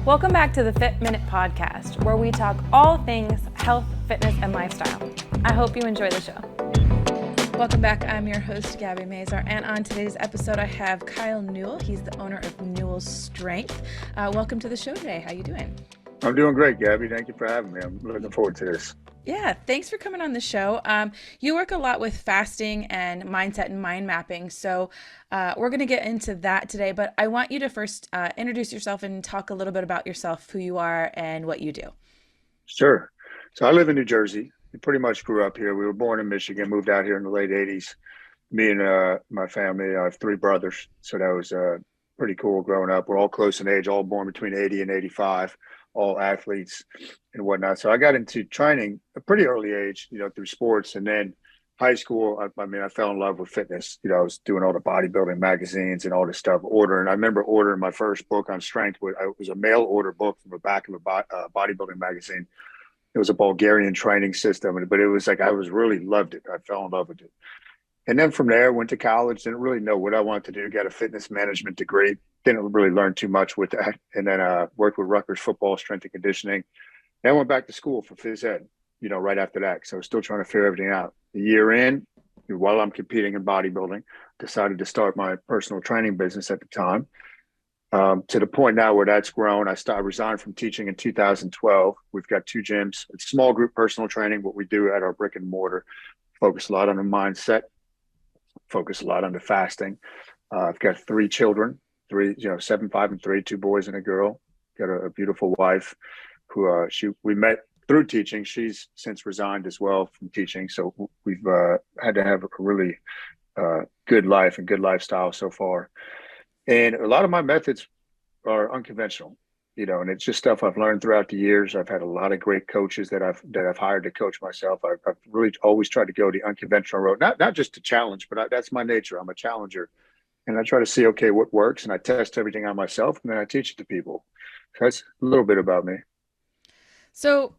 Welcome back to the Fit Minute Podcast, where we talk all things health, fitness, and lifestyle. I hope you enjoy the show. Welcome back. I'm your host, Gabby Mazar, and on today's episode, I have Kyle Newell. He's the owner of Newell Strength. Welcome to the show today. How you doing? I'm doing great, Gabby. Thank you for having me. I'm looking forward to this. Yeah, thanks for coming on the show. You work a lot with fasting and mindset and mind mapping, so we're going to get into that today, but I want you to first introduce yourself and talk a little bit about yourself, who you are, and what you do. Sure. So I live in New Jersey. We pretty much grew up here. We were born in Michigan, moved out here in the late 80s. Me and my family, I have three brothers, so that was pretty cool growing up. We're all close in age, all born between 80 and 85. All athletes and whatnot. So I got into training at a pretty early age, through sports. And then high school, I fell in love with fitness. I was doing all the bodybuilding magazines and all this stuff, ordering. I remember ordering my first book on strength. It was a mail order book from the back of a bodybuilding magazine. It was a Bulgarian training system, but it was like, I was really loved it. I fell in love with it. And then from there, went to college, didn't really know what I wanted to do, got a fitness management degree. Didn't really learn too much with that. And then worked with Rutgers football, strength and conditioning. Then went back to school for phys ed, right after that. So I was still trying to figure everything out. A year in, while I'm competing in bodybuilding, decided to start my personal training business at the time. To the point now where that's grown. I resigned from teaching in 2012. We've got two gyms. It's small group personal training, what we do at our brick and mortar. Focus a lot on the mindset, focus a lot on the fasting. I've got three children. 7, 5, and 3, 2 boys and a girl. Got a beautiful wife who we met through teaching. She's since resigned as well from teaching. So we've had to have a really good life and good lifestyle so far. And a lot of my methods are unconventional, and it's just stuff I've learned throughout the years. I've had a lot of great coaches that I've hired to coach myself. I've really always tried to go the unconventional road, not just to challenge, but that's my nature. I'm a challenger. And I try to see, okay, what works, and I test everything on myself, and then I teach it to people. So that's a little bit about me. So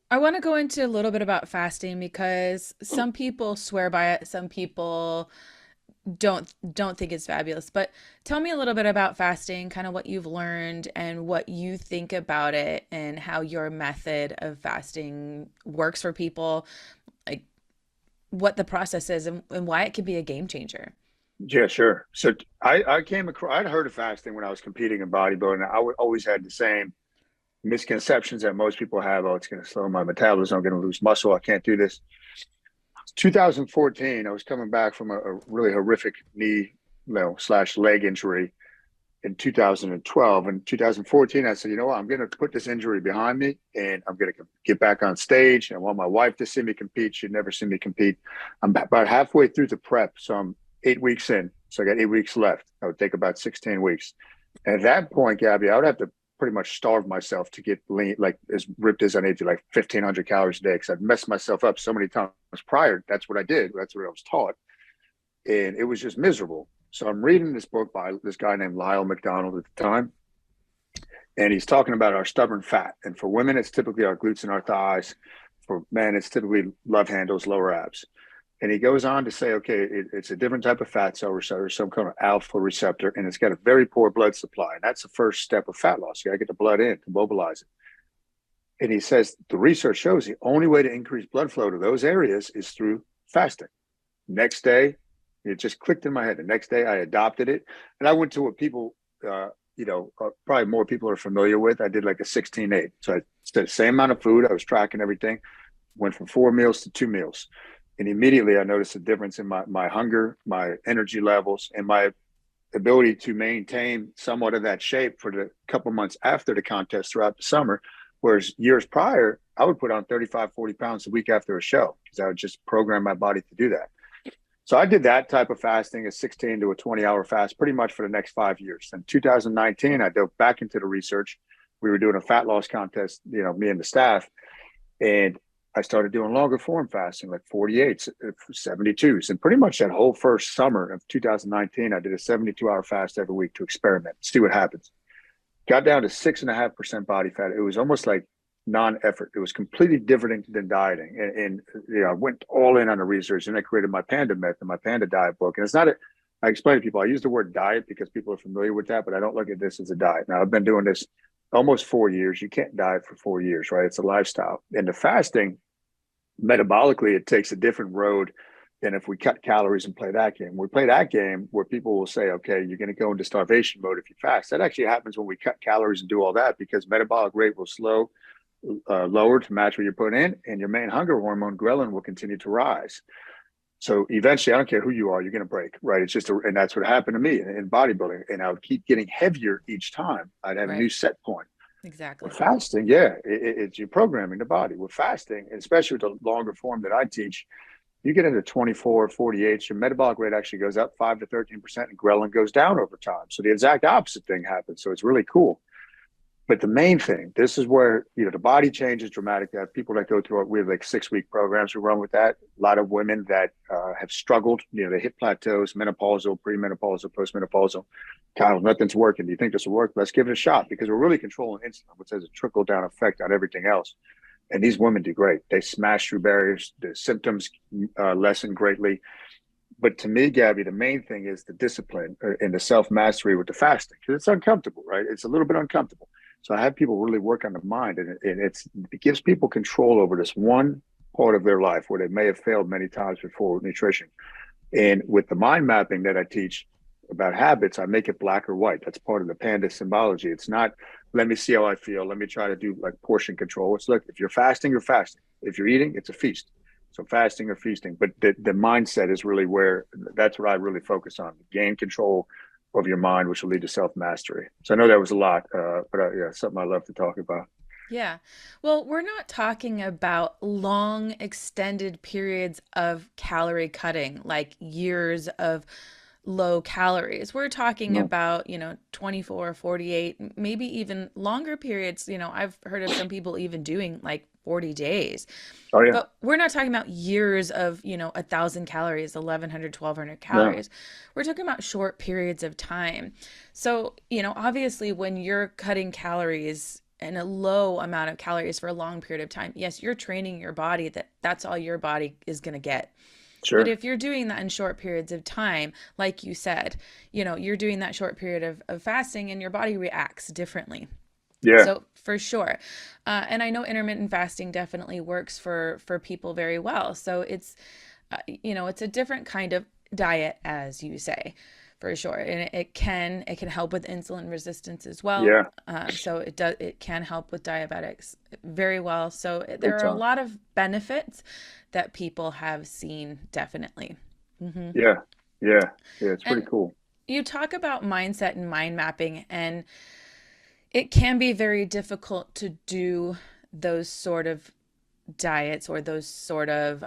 I want to go into a little bit about fasting because some people swear by it, some people don't think it's fabulous. But tell me a little bit about fasting, kind of what you've learned and what you think about it, and how your method of fasting works for people, like what the process is and why it can be a game changer. Yeah, sure. So I came across, I'd heard of fasting when I was competing in bodybuilding. Always had the same misconceptions that most people have. Oh, it's going to slow my metabolism. I'm going to lose muscle. I can't do this. 2014, I was coming back from a really horrific knee, / leg injury in 2012. In 2014, I said, what? I'm going to put this injury behind me, and I'm going to get back on stage. I want my wife to see me compete. She'd never seen me compete. I'm about halfway through the prep, so I'm 8 weeks in. So I got 8 weeks left. I would take about 16 weeks. And at that point, Gabby, I would have to pretty much starve myself to get lean, like as ripped as I need to, like 1,500 calories a day, because I've messed myself up so many times prior. That's what I did. That's what I was taught. And it was just miserable. So I'm reading this book by this guy named Lyle McDonald at the time. And he's talking about our stubborn fat. And for women, it's typically our glutes and our thighs. For men, it's typically love handles, lower abs. And he goes on to say, okay, it's a different type of fat cell receptor, some kind of alpha receptor, and it's got a very poor blood supply. And that's the first step of fat loss. You got to get the blood in to mobilize it. And he says the research shows the only way to increase blood flow to those areas is through fasting. Next day, it just clicked in my head. The next day, I adopted it. And I went to what people, probably more people are familiar with. I did like a 16-8. So I did the same amount of food. I was tracking everything. Went from 4 meals to 2 meals. And immediately I noticed a difference in my hunger, my energy levels, and my ability to maintain somewhat of that shape for the couple months after the contest throughout the summer. Whereas years prior, I would put on 35, 40 pounds a week after a show because I would just program my body to do that. So I did that type of fasting, a 16 to a 20-hour fast, pretty much for the next 5 years. In 2019, I dove back into the research. We were doing a fat loss contest, me and the staff. And I started doing longer form fasting, like 48s, 72s. And pretty much that whole first summer of 2019, I did a 72-hour fast every week to experiment, see what happens. Got down to 6.5% body fat. It was almost like non-effort. It was completely different than dieting. And I went all in on the research, and I created my Panda method, my Panda Diet book. And it's not I explain to people, I use the word diet because people are familiar with that, but I don't look at this as a diet. Now, I've been doing this almost 4 years. You can't diet for 4 years, right? It's a lifestyle. And the fasting, metabolically, it takes a different road than if we cut calories and play that game. We play that game where people will say, okay, you're going to go into starvation mode if you fast. That actually happens when we cut calories and do all that, because metabolic rate will lower to match what you're putting in, and your main hunger hormone, ghrelin, will continue to rise. So eventually, I don't care who you are, you're going to break, right? It's just, and that's what happened to me in bodybuilding. And I would keep getting heavier each time. I'd have a new Right. set point. With Exactly. fasting, yeah, it's you programming the body. With fasting, especially with the longer form that I teach, you get into 24, 48, your metabolic rate actually goes up 5 to 13%, and ghrelin goes down over time. So the exact opposite thing happens. So it's really cool. But the main thing, this is where, the body changes dramatically. I have people that go through, we have like 6 week programs we run with that. A lot of women that have struggled, they hit plateaus, menopausal, premenopausal, postmenopausal. Kyle, nothing's working. Do you think this will work? Let's give it a shot, because we're really controlling insulin, which has a trickle down effect on everything else. And these women do great. They smash through barriers. The symptoms lessen greatly. But to me, Gabby, the main thing is the discipline and the self mastery with the fasting, because it's uncomfortable, right? It's a little bit uncomfortable. So I have people really work on the mind, and it gives people control over this one part of their life where they may have failed many times before with nutrition. And with the mind mapping that I teach about habits, I make it black or white. That's part of the Panda symbology. It's not, let me see how I feel. Let me try to do like portion control. It's, look, if you're fasting, you're fasting. If you're eating, it's a feast. So fasting or feasting. But the mindset is really where, that's what I really focus on. Gain control of your mind, which will lead to self mastery. So I know that was a lot, but yeah, something I love to talk about. Yeah. Well, we're not talking about long, extended periods of calorie cutting, like years of low calories. We're talking No. about, 24, 48, maybe even longer periods. I've heard of some people even doing like 40 days. Oh yeah. But we're not talking about years of, 1,000 calories, 1,100, 1,200 No. calories. We're talking about short periods of time. So, obviously, when you're cutting calories and a low amount of calories for a long period of time, yes, you're training your body that's all your body is going to get. But Sure. if you're doing that in short periods of time, like you said, you're doing that short period of fasting and your body reacts differently. Yeah. So for sure, and I know intermittent fasting definitely works for people very well. So it's a different kind of diet, as you say, for sure, and it can help with insulin resistance as well. Yeah. So it can help with diabetics very well. So there Big are a time. lot of benefits that people have seen definitely. Hmm. Yeah. Yeah. Yeah. It's pretty And cool. you talk about mindset and mind mapping, and it can be very difficult to do those sort of diets or those sort of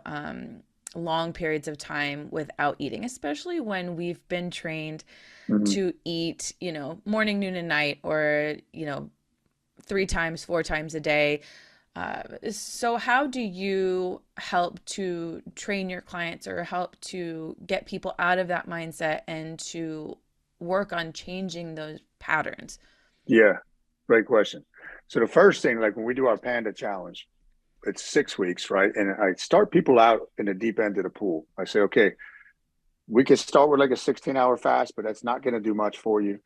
long periods of time without eating, especially when we've been trained Mhm. to eat, morning, noon, and night, or, 3 times, 4 times a day. So, how do you help to train your clients or help to get people out of that mindset and to work on changing those patterns? Yeah, great question. So the first thing, like when we do our Panda challenge, it's 6 weeks, right? And I start people out in the deep end of the pool. I say, okay, we can start with like a 16-hour fast, but that's not going to do much for you.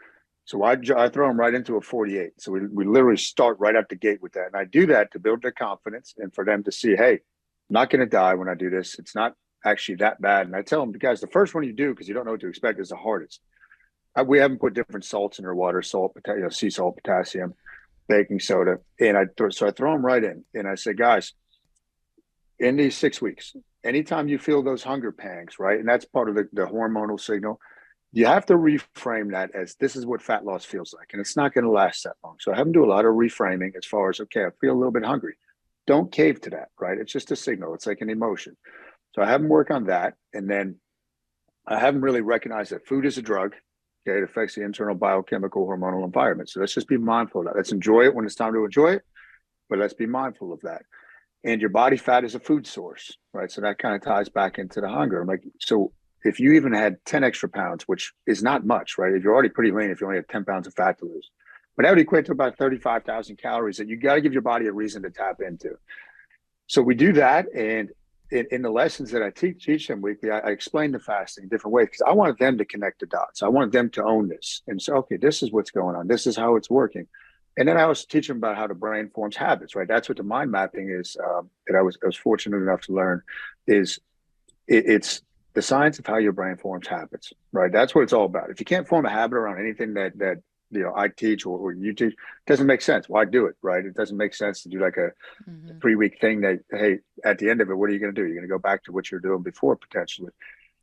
So I throw them right into a 48. So we literally start right out the gate with that. And I do that to build their confidence and for them to see, hey, I'm not going to die when I do this. It's not actually that bad. And I tell them, guys, the first one you do, because you don't know what to expect, is the hardest. We haven't put different salts in their water, sea salt, potassium, baking soda, and I throw them right in, and I say, guys, in these 6 weeks, anytime you feel those hunger pangs, right, and that's part of the hormonal signal, you have to reframe that as this is what fat loss feels like, and it's not going to last that long. So I have them do a lot of reframing as far as, okay, I feel a little bit hungry. Don't cave to that, right? It's just a signal. It's like an emotion. So I have them work on that, and then I haven't really recognized that food is a drug. Okay, it affects the internal biochemical hormonal environment. So let's just be mindful of that. Let's enjoy it when it's time to enjoy it, but let's be mindful of that. And your body fat is a food source, right? So that kind of ties back into the hunger. I'm like, so if you even had 10 extra pounds, which is not much, right? If you're already pretty lean, if you only have 10 pounds of fat to lose, but that would equate to about 35,000 calories that you got to give your body a reason to tap into. So we do that, and in the lessons that I teach them weekly, I explain the fasting in different ways because I wanted them to connect the dots. I wanted them to own this and say, okay, this is what's going on. This is how it's working. And then I was teaching about how the brain forms habits, right? That's what the mind mapping is. That I was fortunate enough to learn is it's the science of how your brain forms habits, right? That's what it's all about. If you can't form a habit around anything that I teach or you teach, it doesn't make sense. Why do it, right? It doesn't make sense to do like a Hmm. 3 week thing that, hey, at the end of it, what are you going to do? You're going to go back to what you're doing before potentially.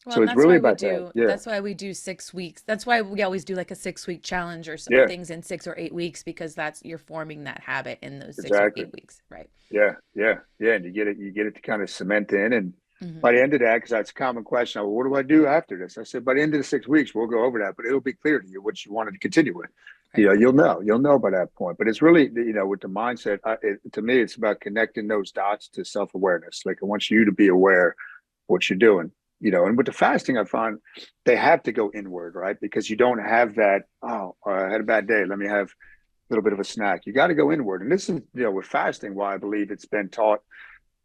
Well, So and it's really about that. Yeah, that's why we do 6 weeks. That's why we always do like a 6 week challenge or yeah, things in 6 or 8 weeks, because that's you're forming that habit in those six or exactly. eight weeks, right? Yeah, yeah, yeah. And you get it to kind of cement in. And Hmm. by the end of that, because that's a common question, well, what do I do after this? I said, by the end of the 6 weeks, we'll go over that, but it'll be clear to you what you wanted to continue with. Right. You'll know by that point. But it's really, with the mindset, to me, it's about connecting those dots to self awareness. Like I want you to be aware what you're doing. And with the fasting, I find they have to go inward, right? Because you don't have that, oh, I had a bad day. Let me have little bit of a snack. You got to go inward. And this is, with fasting, why I believe it's been taught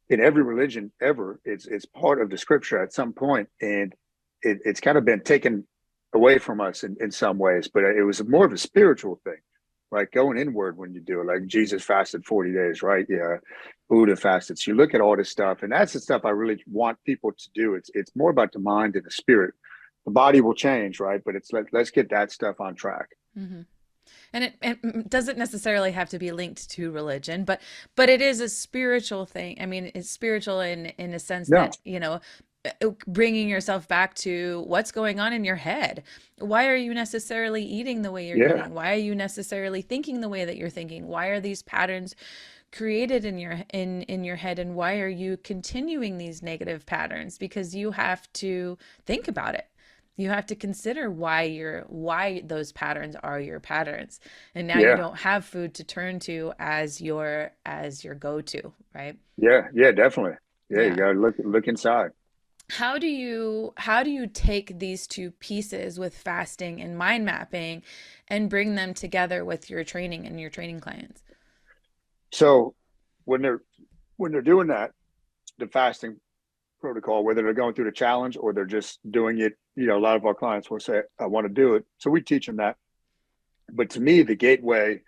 in every religion ever. It's part of the scripture at some point, and it's kind of been taken away from us in some ways. But it was more of a spiritual thing, right? Going inward when you do it. Like Jesus fasted 40 days, right? Yeah, Buddha fasted. So you look at all this stuff, and that's the stuff I really want people to do. It's more about the mind and the spirit. The body will change, right? But let's get that stuff on track. Hmm. And it doesn't necessarily have to be linked to religion, but it is a spiritual thing. I mean, it's spiritual in a sense No, that, bringing yourself back to what's going on in your head. Why are you necessarily eating the way you're yeah, eating? Why are you necessarily thinking the way that you're thinking? Why are these patterns created in your head, and why are you continuing these negative patterns? Because you have to think about it. You have to consider why those patterns are your patterns, and now you yeah. don't have food to turn to as your go-to, right? Yeah, yeah, definitely. Yeah, you Yeah. gotta look inside. How do you take these two pieces with fasting and mind mapping and bring them together with your training and your training clients? So when they're when they're doing that, the fasting protocol, whether they're going through the challenge or they're just doing it, a lot of our clients will say, I want to do it. So we teach them that. But to me, the gateway,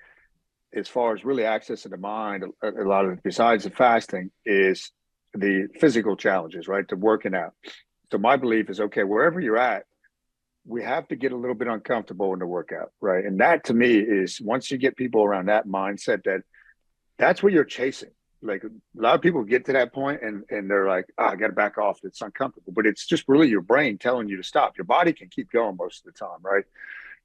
as far as really accessing the mind, a lot of besides the fasting, is the physical challenges, right? The working out. So my belief is okay, wherever you're at, we have to get a little bit uncomfortable in the workout, right? And that to me is once you get people around that mindset that's what you're chasing. Like a lot of people get to that point and they're like, oh, I got to back off. It's uncomfortable, but it's just really your brain telling you to stop. Your body can keep going most of the time, right?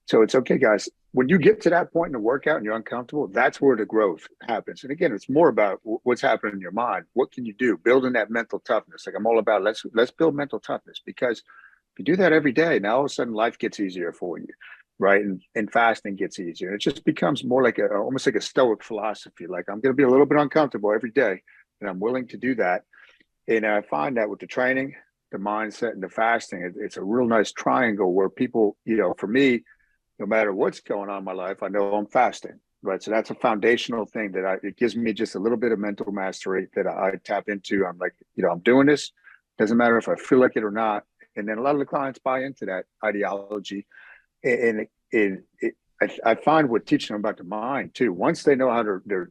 So it's okay, guys. When you get to that point in the workout and you're uncomfortable, that's where the growth happens. And again, it's more about what's happening in your mind. What can you do? Building that mental toughness. Like I'm all about let's build mental toughness because if you do that every day, now all of a sudden life gets easier for you, right? And fasting gets easier. It just becomes more like almost like a stoic philosophy. Like I'm going to be a little bit uncomfortable every day, and I'm willing to do that. And I find that with the training, the mindset, and the fasting, it's a real nice triangle where people, for me, no matter what's going on in my life, I know I'm fasting, right? So that's a foundational thing it gives me just a little bit of mental mastery that I tap into. I'm like, I'm doing this. Doesn't matter if I feel like it or not. And then a lot of the clients buy into that ideology. And I find with teaching them about the mind too, once they know how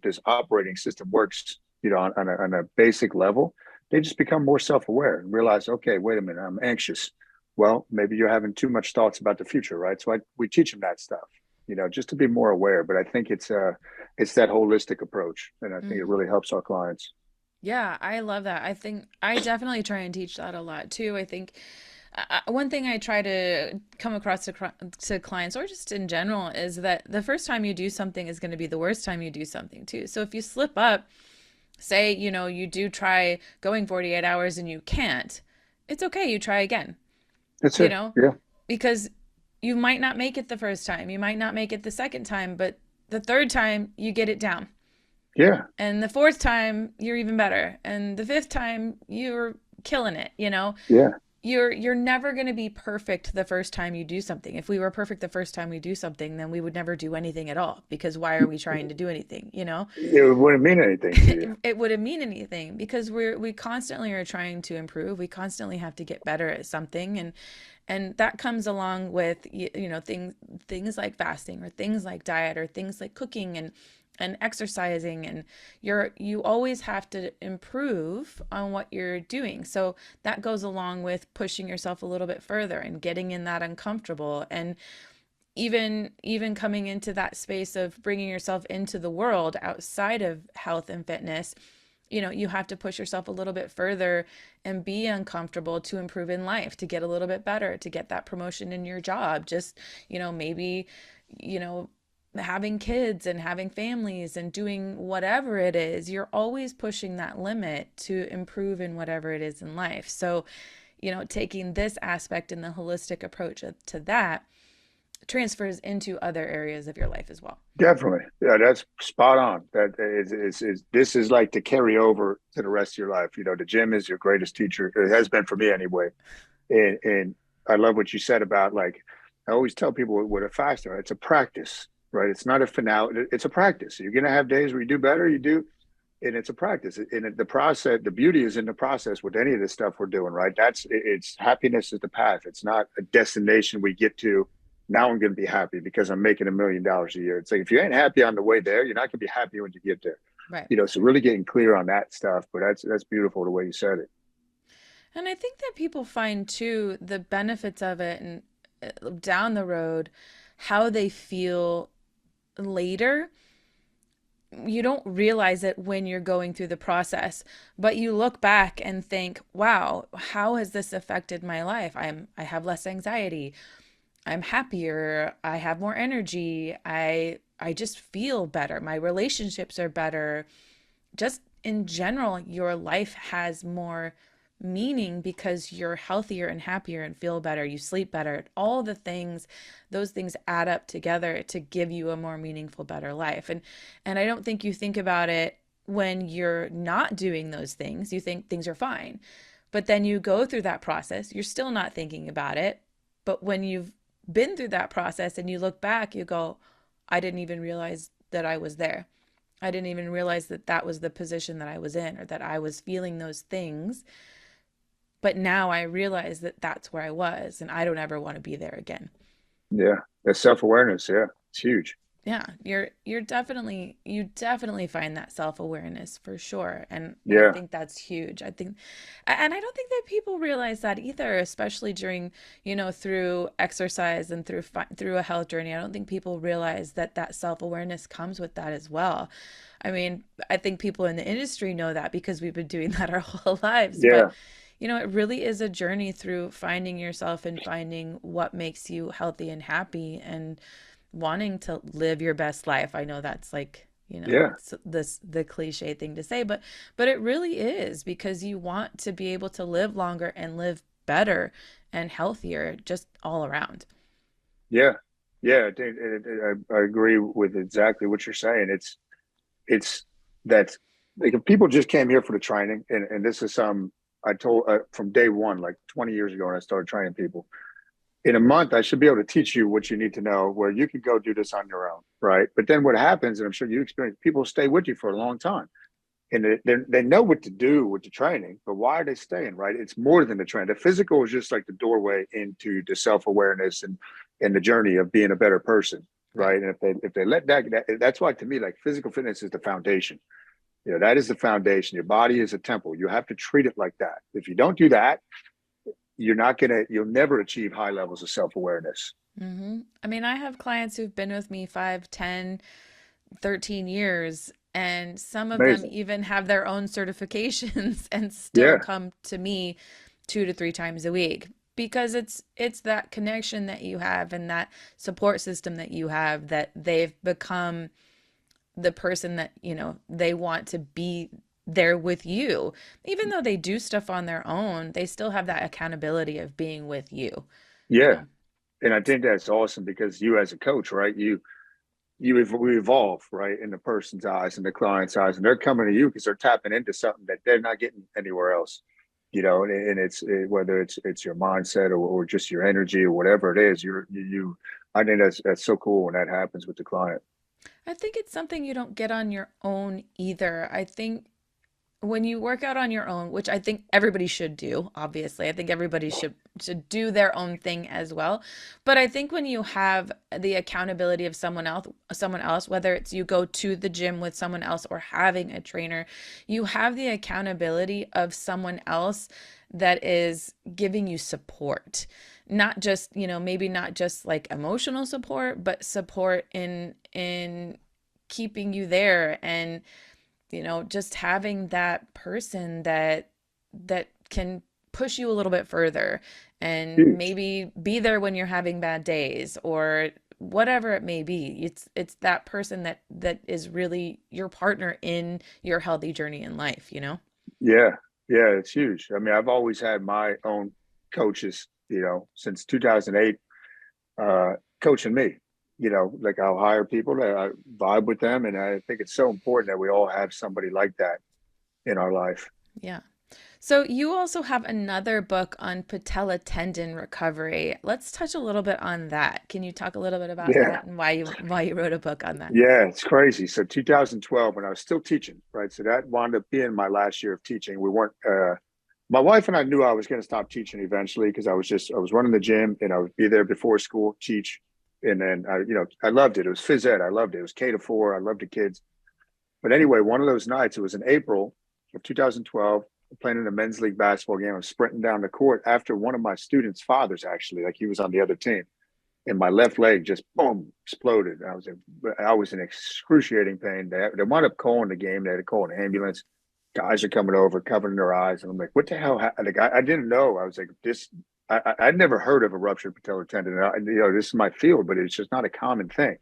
this operating system works, on a basic level, they just become more self-aware and realize, okay, wait a minute, I'm anxious. Well, maybe you're having too much thoughts about the future, right? So we teach them that stuff, just to be more aware. But I think it's that holistic approach, and I think it Mm. really helps our clients. Yeah, I love that. I think I definitely try and teach that a lot too. I think one thing I try to come across to clients or just in general is that the first time you do something is going to be the worst time you do something too. So if you slip up, say, you do try going 48 hours and you can't, it's okay. You try again, That's you it. know, Yeah, because you might not make it the first time. You might not make it the second time, but the third time you get it down. yeah, And the fourth time you're even better. And the fifth time you're killing it. yeah, You're never going to be perfect the first time you do something. If we were perfect the first time we do something, then we would never do anything at all, because why are we trying to do anything? it wouldn't mean anything to you. It wouldn't mean anything because we constantly are trying to improve. We constantly have to get better at something, And that comes along with things like fasting or things like diet or things like cooking and exercising, and you always have to improve on what you're doing. So that goes along with pushing yourself a little bit further and getting in that uncomfortable, and even coming into that space of bringing yourself into the world outside of health and fitness. You have to push yourself a little bit further and be uncomfortable to improve in life, to get a little bit better, to get that promotion in your job. Just, maybe, you know, having kids and having families and doing whatever it is, you're always pushing that limit to improve in whatever it is in life. So, taking this aspect and the holistic approach to that transfers into other areas of your life as well. Definitely. Yeah, that's spot on. That is this is like to carry over to the rest of your life. The gym is your greatest teacher. It has been for me anyway. And I love what you said about, like, I always tell people with a faster, it's a practice, right? It's not a finale. It's a practice. You're going to have days where you do better, you do, and it's a practice. And the process, the beauty is in the process with any of this stuff we're doing, right? It's happiness is the path. It's not a destination we get to. Now I'm going to be happy because I'm making $1 million a year. It's like, if you ain't happy on the way there, you're not going to be happy when you get there. Right. So really getting clear on that stuff. But that's beautiful the way you said it. And I think that people find too the benefits of it, and down the road, how they feel later. You don't realize it when you're going through the process, but you look back and think, wow, how has this affected my life? I have less anxiety. I'm happier. I have more energy. I just feel better. My relationships are better. Just in general, your life has more meaning because you're healthier and happier and feel better. You sleep better. All the things, those things add up together to give you a more meaningful, better life. And I don't think you think about it when you're not doing those things. You think things are fine. But then you go through that process, you're still not thinking about it. But when you've been through that process and you look back, you go, I didn't even realize that I was there. I didn't even realize that that was the position that I was in, or that I was feeling those things. But now I realize that that's where I was, and I don't ever want to be there again. Yeah. That self-awareness. Yeah. It's huge. Yeah, you definitely find that self-awareness for sure. And I Yeah. think that's huge. And I don't think that people realize that either, especially during, through exercise and through a health journey. I don't think people realize that that self-awareness comes with that as well. I mean, I think people in the industry know that because we've been doing that our whole lives, but Yeah. it really is a journey through finding yourself and finding what makes you healthy and happy and wanting to live your best life. I know that's like, Yeah. this the cliche thing to say, but it really is, because you want to be able to live longer and live better and healthier just all around. Yeah. Yeah. I agree with exactly what you're saying. It's that, like, if people just came here for the training, and this is I told from day one, like 20 years ago when I started training people, in a month, I should be able to teach you what you need to know, where you can go do this on your own, right? But then what happens, and I'm sure you experience, people stay with you for a long time, and they know what to do with the training, but why are they staying, right? It's more than the training. The physical is just like the doorway into the self-awareness and the journey of being a better person, Right. right? And if they let that's why, to me, like, physical fitness is the foundation. That is the foundation. Your body is a temple. You have to treat it like that. If you don't do that, you'll never achieve high levels of self-awareness. I mean, I have clients who've been with me 5, 10, 13 years, and some of them Amazing. even have their own certifications and still Yeah. come to me 2 to 3 times a week, because it's that connection that you have and that support system that you have, that they've become the person that, they want to be there with you. Even though they do stuff on their own, they still have that accountability of being with you, you Yeah. know. And I think that's awesome, because you, as a coach, right? We evolve, right, in the person's eyes and the client's eyes, and they're coming to you because they're tapping into something that they're not getting anywhere else. And whether it's your mindset, or just your energy, or whatever it is, you. I think that's so cool when that happens with the client. I think it's something you don't get on your own either. I think when you work out on your own, which I think everybody should do, obviously, I think everybody should to do their own thing as well. But I think when you have the accountability of someone else, whether it's you go to the gym with someone else or having a trainer, you have the accountability of someone else that is giving you support. Not just, maybe not just like emotional support, but support in keeping you there, and just having that person that can push you a little bit further and Huge. maybe be there when you're having bad days or whatever it may be. It's that person that is really your partner in your healthy journey in life. Yeah, yeah, it's huge. I mean, I've always had my own coaches, since 2008, coaching me. Like I'll hire people that I vibe with them, and I think it's so important that we all have somebody like that in our life. Yeah. So you also have another book on patella tendon recovery. Let's touch a little bit on that. Can you talk a little bit about Yeah, that and why you wrote a book on that? yeah, it's crazy. So 2012, when I was still teaching, right? So that wound up being my last year of teaching. We weren't. My wife and I knew I was going to stop teaching eventually because I was running the gym and I would be there before school, teach, and then I loved it. It was phys ed. I loved it. It was K to 4. I loved the kids. But anyway, one of those nights, it was in April of 2012, playing in a men's league basketball game. I was sprinting down the court after one of my students' fathers, actually, like he was on the other team. And my left leg just boom exploded. I was in excruciating pain. They wound up calling the game. They had to call an ambulance. Guys are coming over, covering their eyes, and I'm like, "What the hell?" Like I didn't know. I was like, "This." I'd never heard of a ruptured patellar tendon. This is my field, but it's just not a common thing.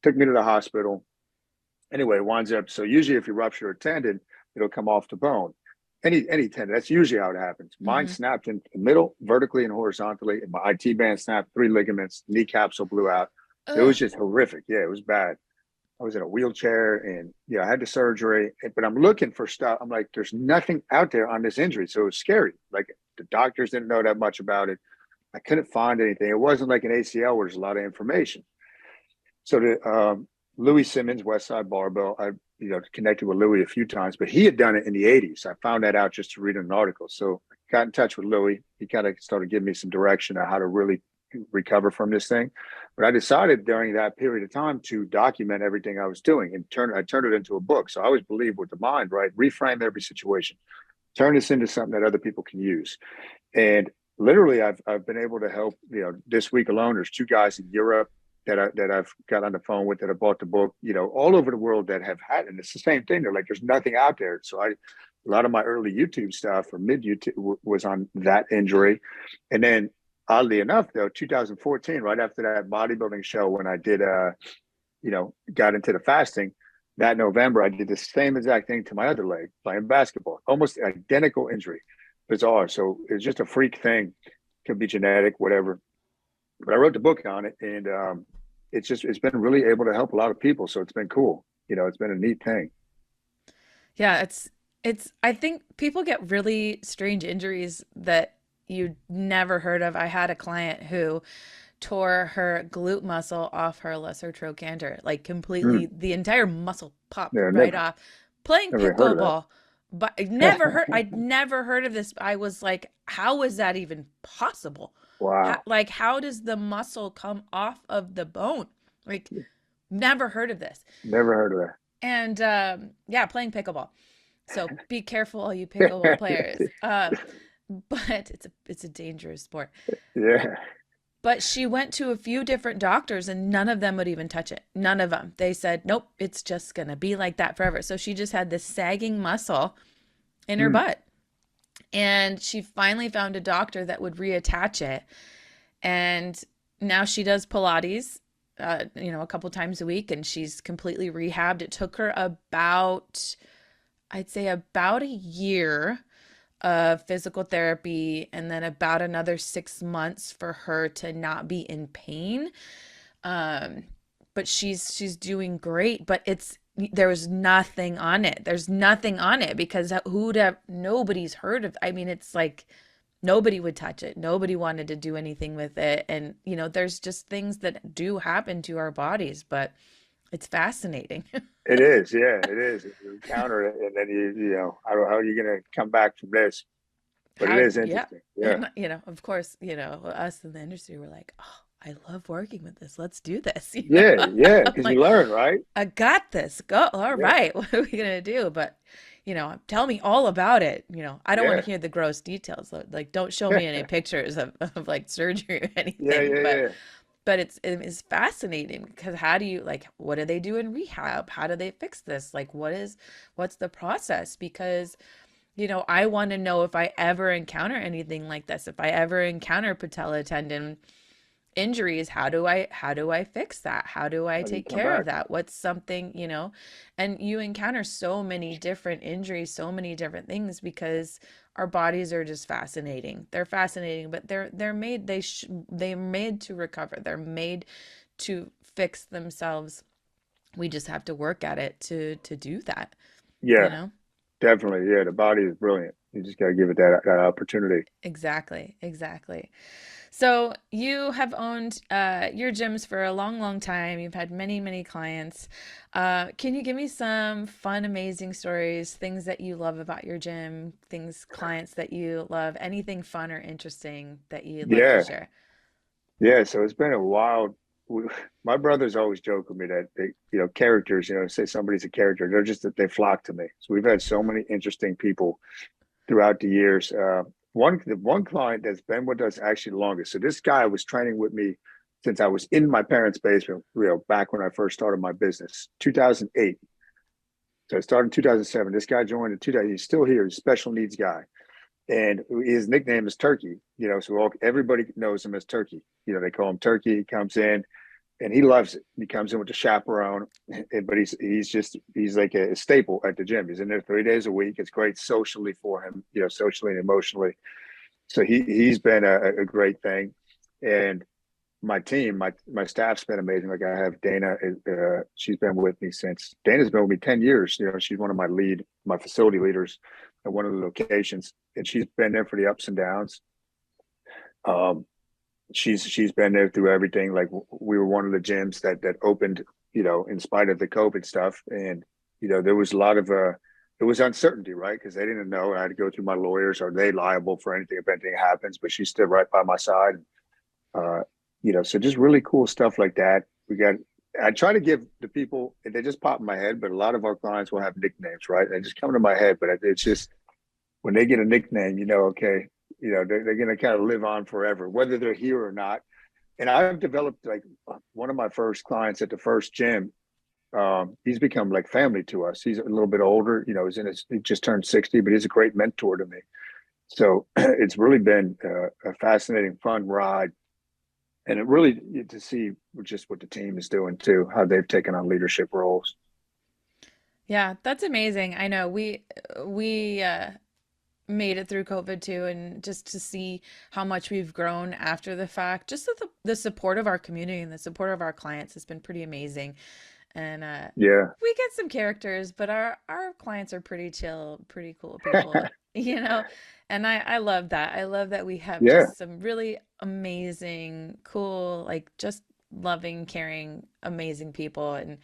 Took me to the hospital. Anyway, it winds up. So usually, if you rupture a tendon, it'll come off the bone. Any tendon. That's usually how it happens. Mine Mm-hmm. snapped in the middle, vertically and horizontally, and my IT band snapped, 3 ligaments, knee capsule blew out. It Ugh. was just horrific. Yeah, it was bad. I was in a wheelchair, and I had the surgery. But I'm looking for stuff. I'm like, there's nothing out there on this injury, so it was scary. Like the doctors didn't know that much about it. I couldn't find anything. It wasn't like an ACL where there's a lot of information. So Louis Simmons, Westside Barbell, I connected with Louis a few times, but he had done it in the 80s. I found that out just to read an article. So I got in touch with Louis. He kind of started giving me some direction on how to really recover from this thing. But I decided during that period of time to document everything I was doing and I turned it into a book. So I always believe with the mind, right? Reframe every situation, turn this into something that other people can use. And literally, I've been able to help. This week alone, there's 2 guys in Europe that I've got on the phone with that have bought the book. All over the world that have had, and it's the same thing. They're like, there's nothing out there. So a lot of my early YouTube stuff or mid YouTube was on that injury, and then oddly enough, though, 2014, right after that bodybuilding show, when I did, got into the fasting. That November, I did the same exact thing to my other leg playing basketball, almost identical injury. Bizarre. So it's just a freak thing. Could be genetic, whatever. But I wrote the book on it, and it's been really able to help a lot of people. So it's been cool. It's been a neat thing. Yeah, it's I think people get really strange injuries that you never heard of. I had a client who tore her glute muscle off her lesser trochanter, like completely, Mm. the entire muscle popped Yeah, right off playing never heard of pickleball. But I'd that. never heard of this. I was like, how is that even possible? Wow, How does the muscle come off of the bone? Like, never heard of this. never heard of And yeah, playing pickleball. So be careful, all you pickleball that. players. But it's a dangerous sport. Yeah. But she went to a few different doctors and none of them would even touch it. None of them. They said, nope, it's just going to be like that forever. So she just had this sagging muscle in her Mm. butt. And she finally found a doctor that would reattach it. And now she does Pilates, a couple times a week, and she's completely rehabbed. It took her I'd say about a year of physical therapy and then about another 6 months for her to not be in pain. Um, but she's doing great, but there was nothing on it. There's nothing on it because nobody's heard of. I mean, it's like nobody would touch it. Nobody wanted to do anything with it. And there's just things that do happen to our bodies, but it's fascinating. It is, yeah, it is. You encounter it, and then how are you going to come back from this? But it How, is yeah. interesting. Yeah. And, of course, us in the industry were like, oh, I love working with this. Let's do this. Yeah, yeah, because you Like, learn, right? I got this. Go. All Yeah, right. What are we going to do? But, tell me all about it. I don't want to yeah, hear the gross details. Like, don't show me any pictures of like surgery or yeah, anything. yeah, But, yeah, it's fascinating because how do you like, what do they do in rehab? How do they fix this? Like, what's the process? Because I want to know if I ever encounter anything like this, if I ever encounter patella tendon injuries, how do I fix that? How do I how do you take come care of back? that? What's something, and you encounter so many different injuries, so many different things because our bodies are just fascinating. They're fascinating, but they're made they're made to recover. They're made to fix themselves. We just have to work at it to do that, you Yeah, know? definitely. Yeah, the body is brilliant. You just got to give it that opportunity. Exactly, exactly. So you have owned your gyms for a long, long time. You've had many, many clients. Can you give me some fun, amazing stories, things that you love about your gym, things, clients that you love, anything fun or interesting that you'd like to Yeah, share? yeah. So it's been a wild. we- My brothers always joke with me that characters, say somebody's a character, they're just that they flock to me. So we've had so many interesting people throughout the years. The one client that's been with us actually the longest. So this guy was training with me since I was in my parents' basement, back when I first started my business, 2008. So I started in 2007. This guy joined in 2000. He's still here. He's a special needs guy. And his nickname is Turkey, so everybody knows him as Turkey. They call him Turkey. He comes in and he loves it. He comes in with the chaperone, but he's like a staple at the gym. He's in there 3 days a week. It's great socially for him, socially and emotionally. So he's been a great thing. And my team, my staff's been amazing. Like I have Dana, she's been with me since Dana's been with me 10 years. She's one of my facility leaders at one of the locations, and she's been there for the ups and downs. Um, she's been there through everything. Like we were one of the gyms that opened, in spite of the COVID stuff, and there was a lot of it was uncertainty, right? Because they didn't know. I had to go through my lawyers. Are they liable for anything if anything happens? But she stood right by my side. Uh, so just really cool stuff like that. I try to give the people, they just pop in my head, but a lot of our clients will have nicknames, right? They just come to my head, but it's just when they get a nickname, okay, they're going to kind of live on forever, whether they're here or not. And I've developed like one of my first clients at the first gym. He's become like family to us. He's a little bit older, he just turned 60, but he's a great mentor to me. So it's really been a fascinating, fun ride, and it really to see just what the team is doing too, how they've taken on leadership roles. Yeah, that's amazing. I know we made it through COVID too, and just to see how much we've grown after the fact, just the support of our community and the support of our clients has been pretty amazing. And Yeah, we get some characters, but our clients are pretty chill, pretty cool people, you know. And I love that. I love that we have yeah, just some really amazing, cool, like just loving, caring, amazing people, and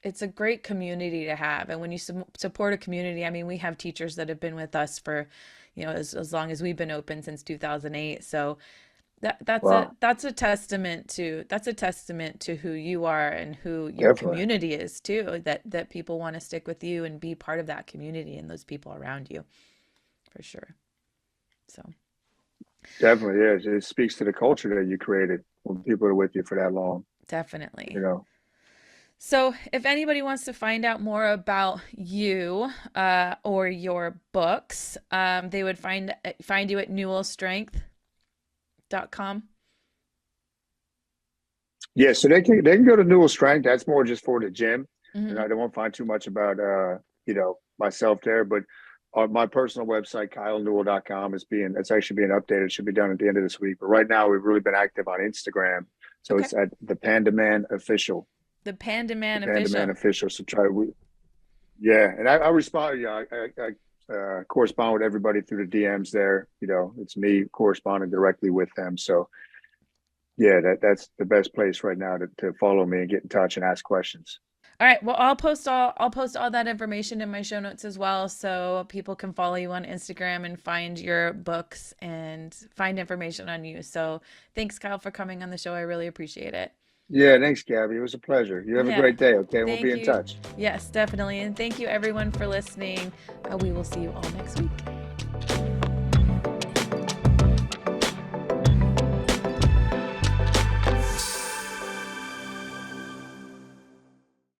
it's a great community to have. And when you support a community, I mean, we have teachers that have been with us for, as long as we've been open since 2008. So wow, that's a testament to who you are and who your definitely, community is too, that people want to stick with you and be part of that community and those people around you, for sure. So definitely. Yeah, it speaks to the culture that you created when people are with you for that long. You definitely. know, So if anybody wants to find out more about you or your books, they would find you at newellstrength.com. yeah. So they can go to Newell Strength. That's more just for the gym, and Hmm. I don't find too much about myself there, but. On my personal website, kylenewell.com it's actually being updated. It should be done at the end of this week. But right now, we've really been active on Instagram. So Okay. it's at the Panda Man Official. The Panda The Man Panda Man Official. Official. So yeah, and I respond. Yeah, I correspond with everybody through the DMs there. It's me corresponding directly with them. So yeah, that's the best place right now to follow me and get in touch and ask questions. All right. Well, I'll post all that information in my show notes as well, so people can follow you on Instagram and find your books and find information on you. So thanks, Kyle, for coming on the show. I really appreciate it. Yeah, thanks, Gabby. It was a pleasure. You have a Yeah. great day, okay? We'll be Thank in you. touch. Yes, definitely. And thank you everyone for listening. We will see you all next week.